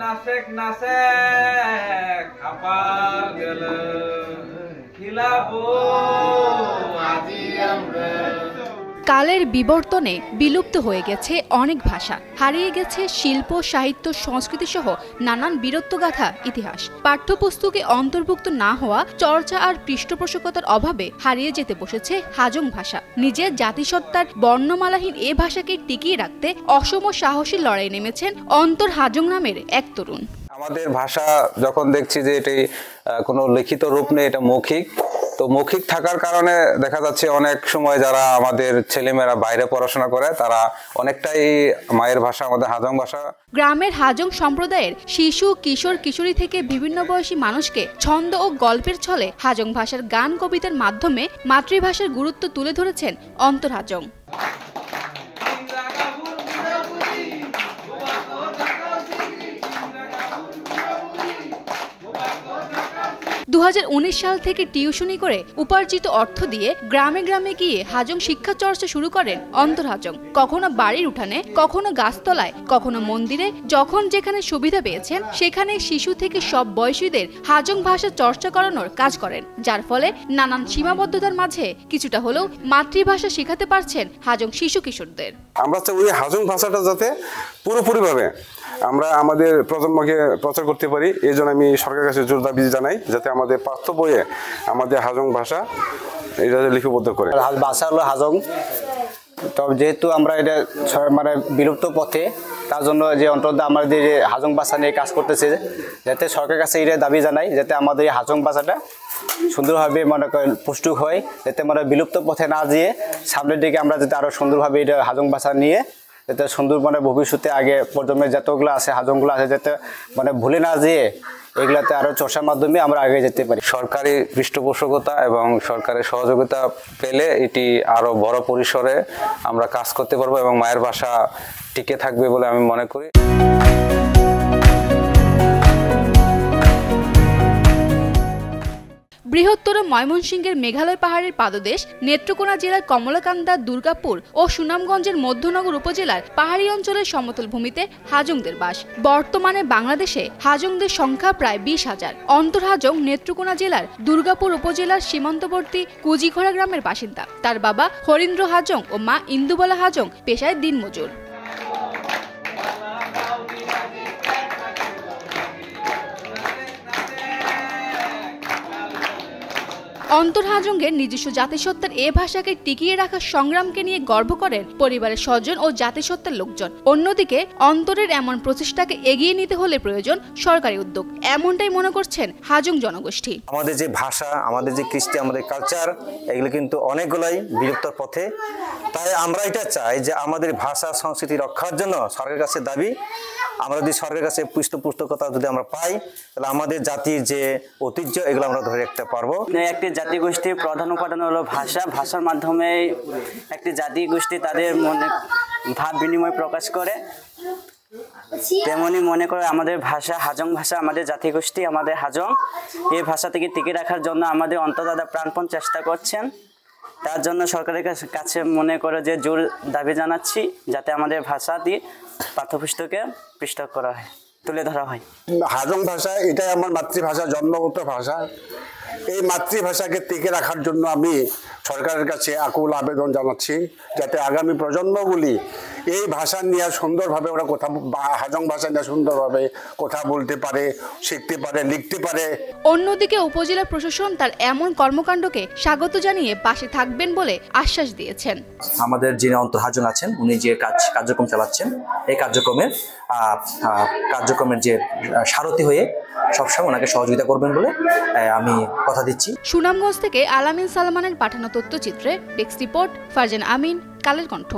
নাসেক নাসেক আপার গেল খিলাবো আজি আমরা। কালের বিবর্তনে বিলুপ্ত হয়ে গেছে অনেক ভাষা, হারিয়ে গেছে শিল্প, সাহিত্য, সংস্কৃতি সহ নানান বীরত্বগাথা ইতিহাস। পাঠ্যপুস্তকে অন্তর্ভুক্ত না হওয়া, চর্চা আর পৃষ্ঠপোষকতার অভাবে হারিয়ে যেতে বসেছে হাজং ভাষা। নিজের জাতিসত্তার বর্ণমালাহীন এ ভাষাকে টিকিয়ে রাখতে অসম সাহসী লড়াই নেমেছেন অন্তর হাজং নামের এক তরুণ। আমাদের ভাষা যখন দেখছি যে এটি কোনো লিখিত রূপ নেই, এটা মৌখিক, তো মৌখিক থাকার কারণে দেখা যাচ্ছে অনেক সময় যারা আমাদের ছেলেমেয়েরা বাইরে পড়াশোনা করে তারা অনেকটাই মায়ের ভাষা আমাদের হাজং ভাষা। গ্রামের হাজং সম্প্রদায়ের শিশু, কিশোর, কিশোরী থেকে বিভিন্ন বয়সী মানুষকে ছন্দ ও গল্পের ছলে হাজং ভাষার গান কবিতার মাধ্যমে মাতৃভাষার গুরুত্ব তুলে ধরেছেন অন্তর হাজং। 2019 সাল থেকে টিউশনি করে উপার্জিত অর্থ দিয়ে গ্রামে গ্রামে গিয়ে হাজং শিক্ষা চর্চা শুরু করেন অন্তর হাজং। কখনো বাড়ির উঠানে, কখনো গাছতলায়, কখনো মন্দিরে, যখন যেখানে সুবিধা পেয়েছেন সেখানে শিশু থেকে সব বয়সীদের হাজং ভাষা চর্চা করানোর কাজ করেন, যার ফলে নানান সীমাবদ্ধতার মাঝে কিছুটা হলেও মাতৃভাষা শেখাতে পারছেন হাজং শিশু কিশোরদের। আমরা চাই ওই হাজং ভাষাটা যাতে পুরোপুরিভাবে আমরা আমাদের প্রজন্মকে প্রচার করতে পারি। এই জন্য আমি সরকারের কাছে জোর দাবি জানাই যাতে আমাদের পাঠ্য বইয়ে আমাদের হাজং ভাষা এটা লিপিবদ্ধ করে। ভাষা হলো হাজং, তবে যেহেতু আমরা এটা মানে বিলুপ্ত পথে, তার জন্য যে অন্তত আমাদের যে হাজং ভাষা নিয়ে কাজ করতেছে, যাতে সরকারের কাছে এটা দাবি জানাই যাতে আমাদের এই হাজং ভাষাটা সুন্দরভাবে মনে করেন পুষ্ট হয়, যাতে আমরা বিলুপ্ত পথে না যেয়ে সামনের দিকে আমরা যাতে আরও সুন্দরভাবে এটা হাজং ভাষা নিয়ে যাতে সুন্দর মানে ভবিষ্যতে আগে প্রজন্মের যতগুলো আছে হাজংগুলো আছে যাতে মানে ভুলে না যেয়ে এগুলাতে আরো চর্চার মাধ্যমে আমরা আগে যেতে পারি। সরকারি পৃষ্ঠপোষকতা এবং সরকারের সহযোগিতা পেলে এটি আরো বড় পরিসরে আমরা কাজ করতে পারবো এবং মায়ের ভাষা টিকে থাকবে বলে আমি মনে করি। বৃহত্তর ময়মনসিংহের মেঘালয় পাহাড়ের পাদদেশ নেত্রকোনা জেলার কমলাকান্দা, দুর্গাপুর ও সুনামগঞ্জের মধ্যনগর উপজেলার পাহাড়ি অঞ্চলের সমতল ভূমিতে হাজংদের বাস। বর্তমানে বাংলাদেশে হাজংদের সংখ্যা প্রায় 20,000। অন্তর হাজং নেত্রকোনা জেলার দুর্গাপুর উপজেলার সীমান্তবর্তী কুজিঘোড়া গ্রামের বাসিন্দা। তার বাবা হরিন্দ্র হাজং ও মা ইন্দুবালা হাজং পেশায় দিনমজুর। অন্তর হাজংয়ের নিজস্ব জাতিসত্তার এ ভাষাকে টিকিয়ে রাখার সংগ্রামকে নিয়ে গর্ব করেন পরিবারের স্বজন ও জাতিসত্তার লোকজন। অন্যদিকে অন্তরের এমন প্রচেষ্টাকে এগিয়ে নিতে হলে প্রয়োজন সরকারি উদ্যোগ, এমনটাই মনে করছেন হাজং জনগোষ্ঠী। আমাদের যে ভাষা, আমাদের যে কৃষ্টি, আমাদের কালচার, এগুলো কিন্তু অনেকগুলাই বিলুপ্তর পথে। তাই আমরা এটা চাই যে আমাদের ভাষা সংস্কৃতি রক্ষার জন্য সরকারের কাছে দাবি, আমরা যদি সরকারের কাছে পৃষ্ঠপোষকতা যদি আমরা পাই তাহলে আমাদের জাতির যে ঐতিহ্য এগুলো আমরা ধরে রাখতে পারবো। একটি জাতিগোষ্ঠীর প্রধান উপাদান হলো ভাষা। ভাষার মাধ্যমে একটি জাতিগোষ্ঠী তাদের মনে ভাব বিনিময় প্রকাশ করে, তেমনি মনে করে আমাদের ভাষা হাজং ভাষা, আমাদের জাতিগোষ্ঠী, আমাদের হাজং, এই ভাষা থেকে টিকে রাখার জন্য আমাদের অন্তর্দাতা প্রাণপণ চেষ্টা করছেন। তার জন্য সরকারের কাছে মনে করে যে জোর দাবি জানাচ্ছি যাতে আমাদের ভাষা দিয়ে পাঠ্যপুস্তকে পৃষ্ঠা করা হয়, তুলে ধরা হয়। হাজং ভাষা এটাই আমার মাতৃভাষা, জন্মগত ভাষা। এই মাতৃভাষাকে টিকে রাখার জন্য আমি সরকারের কাছে আকুল আবেদন জানাচ্ছি যাতে আগামী প্রজন্মগুলি এই ভাষা নিয়ে সুন্দরভাবে ওরা কথা, হাজং ভাষা নিয়ে সুন্দরভাবে কথা বলতে পারে, শিখতে পারে, লিখতে পারে। অন্যদিকে উপজেলা প্রশাসন তার এমন কর্মকাণ্ডকে স্বাগত জানিয়ে পাশে থাকবেন বলে আশ্বাস দিয়েছেন। আমাদের যিনি অন্তর হাজং আছেন উনি যে কার্যক্রম চালাচ্ছেন, এই কার্যক্রমের যে সারথি হয়ে সবসময় ওনাকে সহযোগিতা করবেন বলে আমি কথা দিচ্ছি। সুনামগঞ্জ থেকে আলামিন সালমানের পাঠানো তথ্যচিত্রে ডেস্ক রিপোর্ট, ফারজানা আমিন, কালের কণ্ঠ।